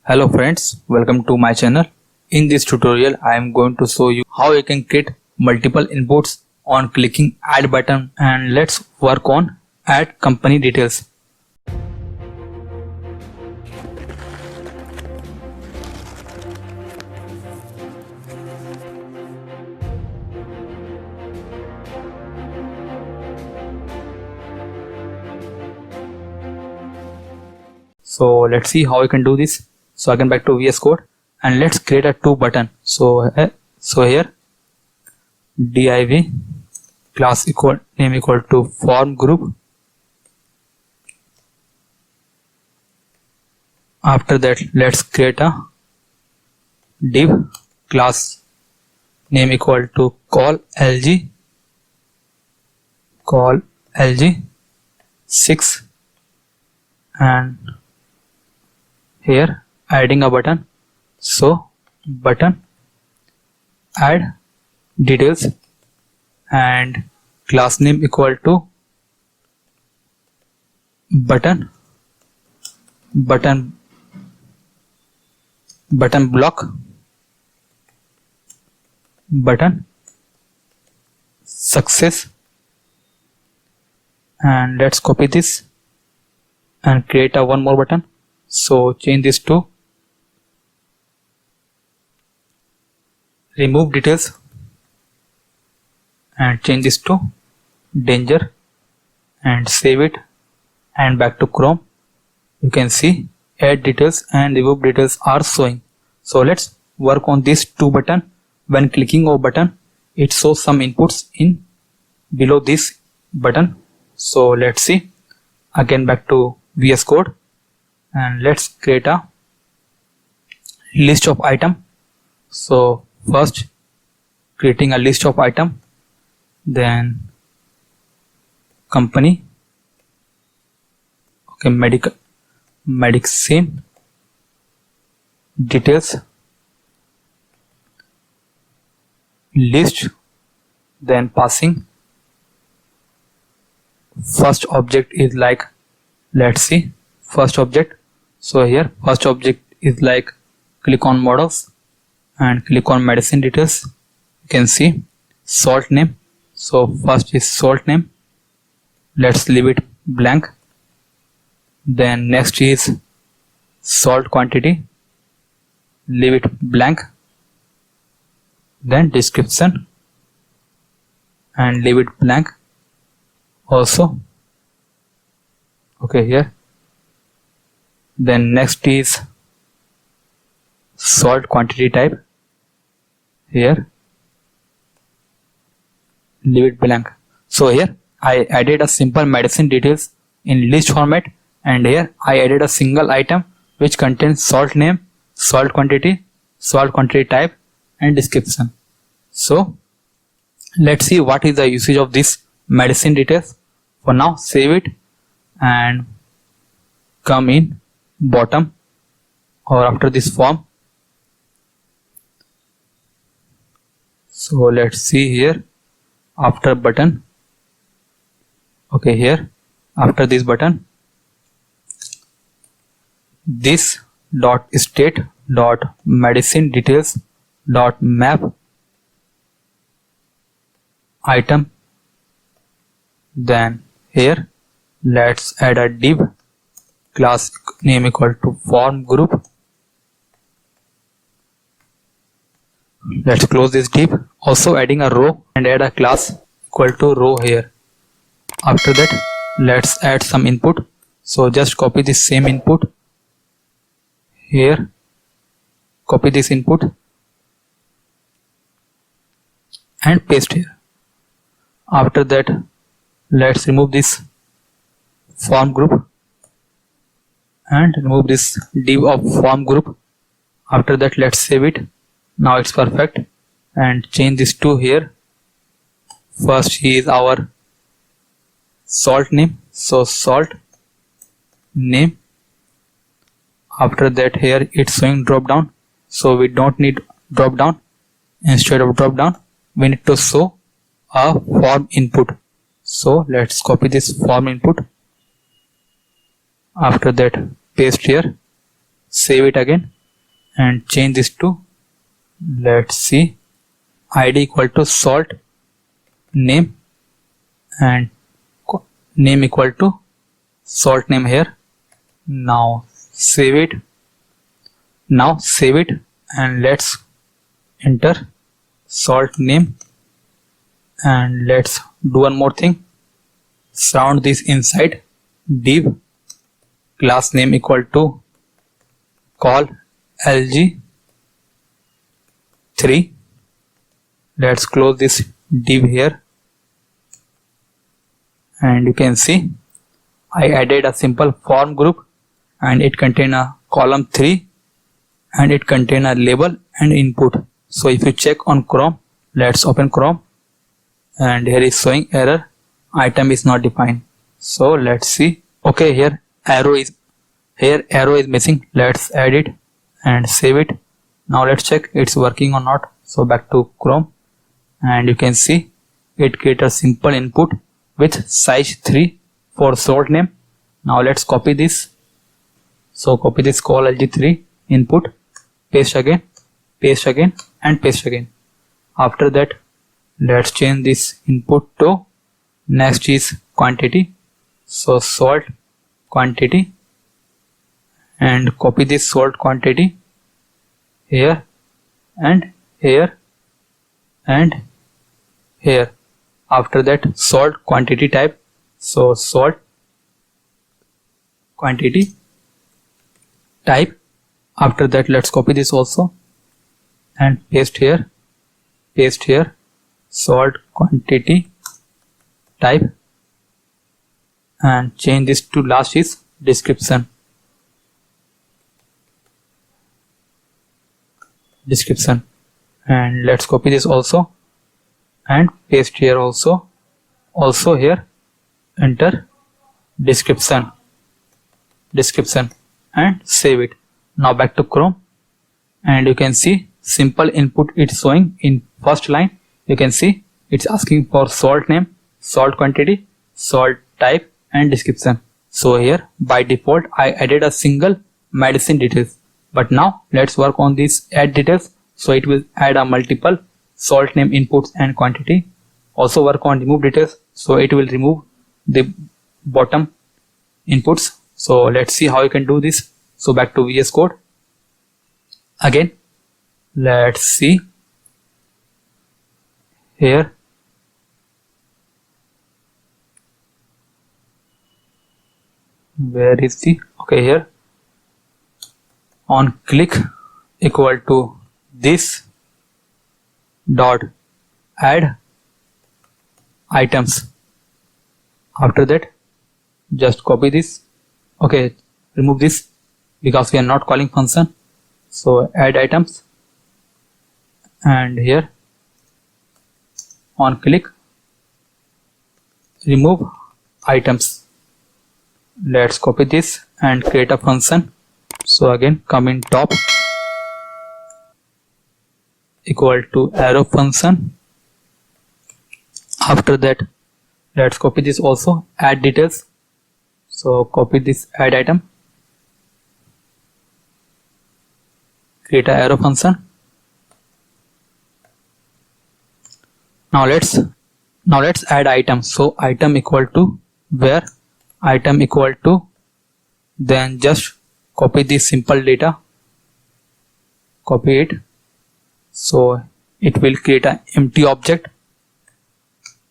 Hello friends, welcome to my channel. In this tutorial, I am going to show you how you can create multiple inputs on clicking add button, and let's work on add company details. So let's see how we can do this. So again back to VS Code and let's create a two button. So here div class equal name equal to form group. After that let's create a div class name equal to call lg 6 and here adding a button, so button add details and class name equal to button block button success, and let's copy this and create a one more button. So change this to remove details and change this to danger and save it and back to Chrome. You can see add details and remove details are showing. So let's work on these two buttons. When clicking over button, it shows some inputs in below this button. So let's see. Again back to VS Code and let's create a list of item. So first creating a list of item, then company, okay, medicine details list, then passing. First object is like, let's see, first object. So here first object is like click on models and click on medicine details. You can see salt name. So first is salt name, let's leave it blank. Then next is salt quantity, leave it blank. Then description and leave it blank also, okay, here. Then next is salt quantity type, here leave it blank. So here I added a simple medicine details in list format, and here I added a single item which contains salt name, salt quantity type and description. So let's see what is the usage of this medicine details. For now save it and come in bottom or after this form. So let's see here after button, okay, here after this button, this dot state dot medicine details dot map item. Then here let's add a div class name equal to form group. Let's close this div. Also adding a row and add a class equal to row here. After that let's add some input. So just copy this same input here, copy this input and paste here. After that let's remove this form group and remove this div of form group. After that let's save it. Now it's perfect, and change this to here. First is our salt name, so salt name. After that here it's showing drop down, so we don't need drop down. Instead of drop down we need to show a form input. So let's copy this form input. After that paste here, save it again and change this to, let's see, id equal to salt name and name equal to salt name here. Now save it. And let's enter salt name, and let's do one more thing. Surround this inside div class name equal to call lg3. Let's close this div here, and you can see I added a simple form group, and it contains a column 3, and it contains a label and input. So if you check on Chrome, let's open Chrome, and here is showing error, item is not defined. So let's see. Okay, here arrow is missing. Let's add it and save it. Now let's check it's working or not. So back to Chrome, and you can see it creates a simple input with size 3 for salt name. Now let's copy this. So copy this call lg3 input, paste again, and paste again. After that, let's change this input to next is quantity. So salt quantity, and copy this salt quantity here and here and here. After that, salt quantity type. So salt quantity type. After that, let's copy this also and paste here, salt quantity type, and change this to last is description, and let's copy this also and paste here also here, enter description, and save it. Now back to Chrome, and you can see simple input it's showing in first line. You can see it's asking for salt name, salt quantity, salt type, and description. So here by default I added a single medicine details, but now let's work on this add details. So it will add a multiple salt name inputs and quantity. Also work on remove details, so it will remove the bottom inputs. So let's see how you can do this. So back to VS Code again. Let's see here. Where is the, okay, here on click equal to this dot add items. After that, just copy this. Okay, remove this because we are not calling function. So add items, and here on click remove items. Let's copy this and create a function. So again come in top equal to arrow function. After that, let's copy this also, add details. So copy this add item, create a arrow function. Now let's add item. So item equal to where, item equal to, then just copy this simple data, copy it. So it will create an empty object,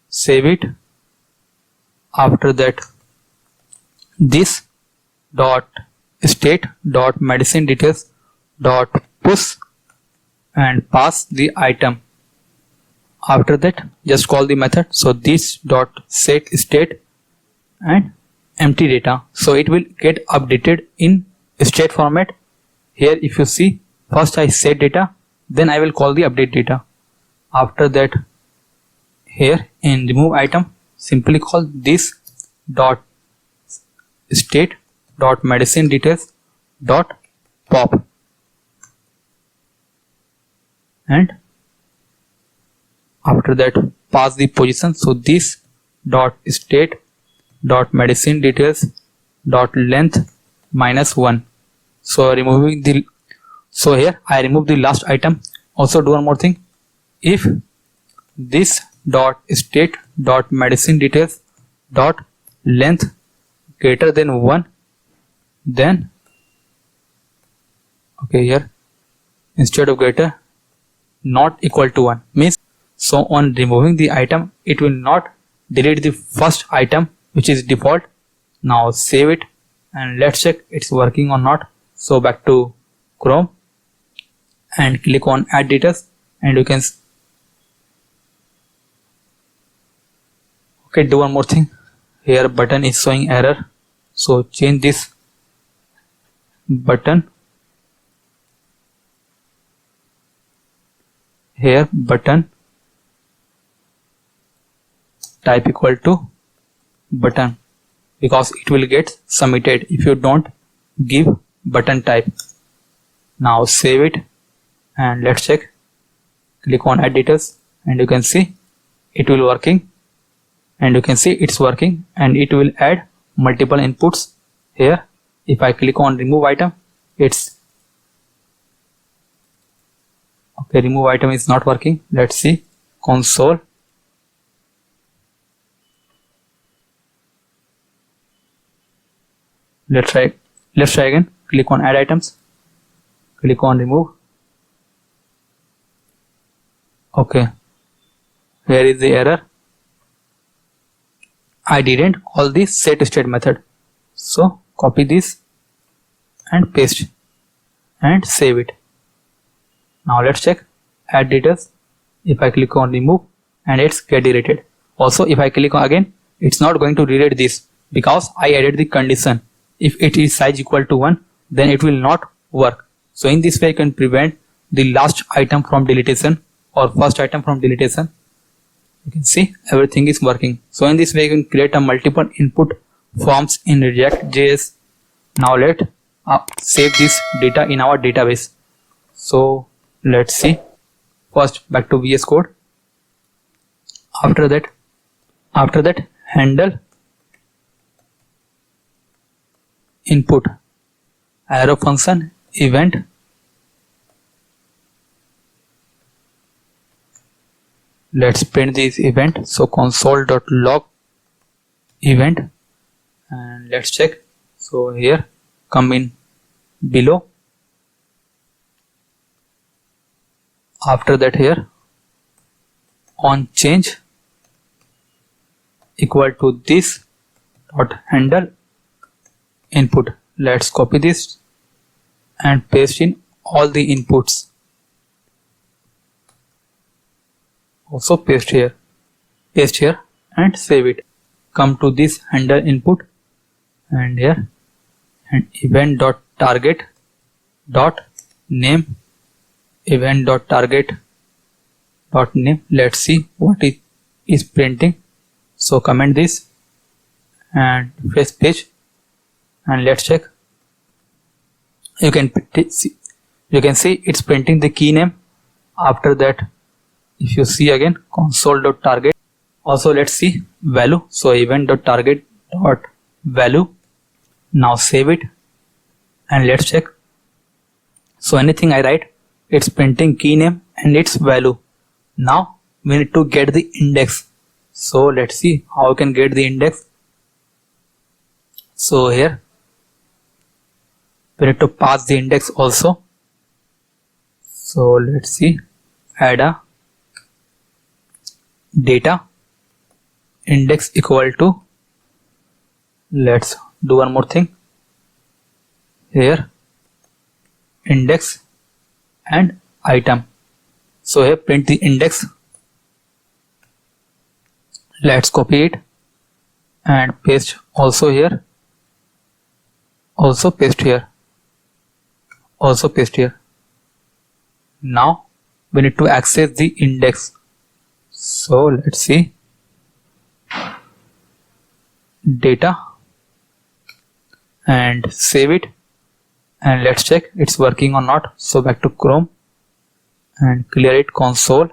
save it. After that, this dot state dot medicine details dot push and pass the item. After that, just call the method. So this dot set state and empty data. So it will get updated in state format. Here if you see, first I set data, then I will call the update data. After that, here in remove item, simply call this dot state dot medicine details dot pop, and after that pass the position. So this dot state dot medicine details dot length -1. So So here I remove the last item. Also do one more thing. If this dot state dot medicine details dot length greater than 1, then okay, here instead of greater, not equal to 1 means, so on removing the item it will not delete the first item which is default. Now save it and let's check it's working or not. So back to Chrome and click on add details, and you can okay, do one more thing. Here button is showing error, so change this button. Here button type equal to button, because it will get submitted if you don't give button type. Now save it and let's check. Click on add details and you can see it will working, and you can see it's working, and it will add multiple inputs. Here if I click on remove item, it's okay, remove item is not working. Let's see console. Let's try again. Click on add items, click on remove. Okay, here is the error. I didn't call the set state method, so copy this and paste and save it. Now let's check add details. If I click on remove, and it's get deleted. Also if I click on again, it's not going to read this because I added the condition. If it is size equal to 1, then it will not work. So in this way you can prevent the last item from deletion or first item from deletion. You can see everything is working. So in this way you can create a multiple input forms in React.js. Now let's save this data in our database. So let's see. First back to VS Code. After that handle input arrow function event. Let's print this event. So console.log event, and let's check. So here come in below. After that here on change equal to this dot handle input. Let's copy this and paste in all the inputs. Also paste here and save it. Come to this handle input and here and event dot target dot name, event dot target dot name. Let's see what it is printing. So comment this and refresh page and let's check. You can see it's printing the key name. After that, if you see again console.target, also let's see value. So event.target.value. Now save it and let's check. So anything I write, it's printing key name and its value. Now we need to get the index. So let's see how we can get the index. So here we need to pass the index also. So let's see, add a data index equal to, let's do one more thing here, index and item. So here print the index. Let's copy it and paste also here, also paste here, also paste here. Now we need to access the index. So let's see, data and save it and let's check it's working or not. So back to Chrome and clear it console.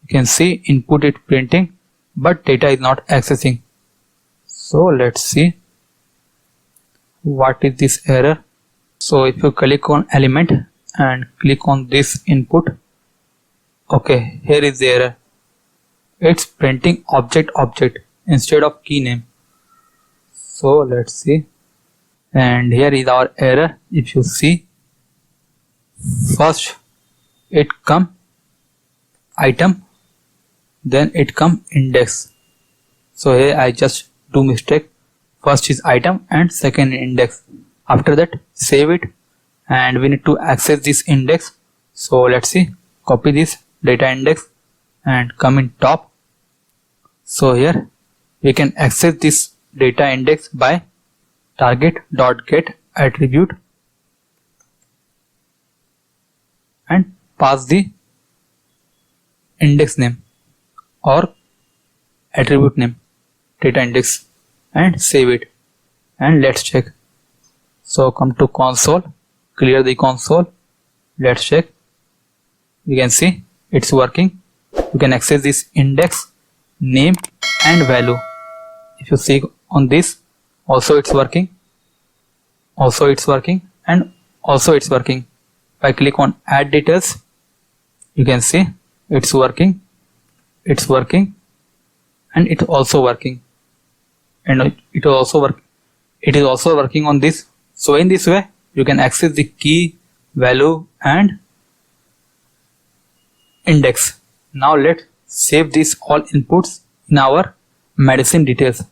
You can see input it printing but data is not accessing. So let's see, what is this error. So if you click on element and click on this input, okay, here is the error. It's printing object instead of key name. So let's see, and here is our error. If you see, first it come item, then it come index. So here I just do mistake. First is item and second index. After that, save it, and we need to access this index. So let's see, copy this data index and come in top. So here we can access this data index by target.get attribute and pass the index name or attribute name, data index, and save it, and let's check. So come to console, clear the console, let's check. You can see it's working. You can access this index, name and value. If you see on this, also it's working, also it's working, and also it's working. If I click on add details, you can see it's working, it's working, and it's also working, and it will also work. It is also working on this. So in this way you can access the key, value and index. Now let's save these all inputs in our medicine details.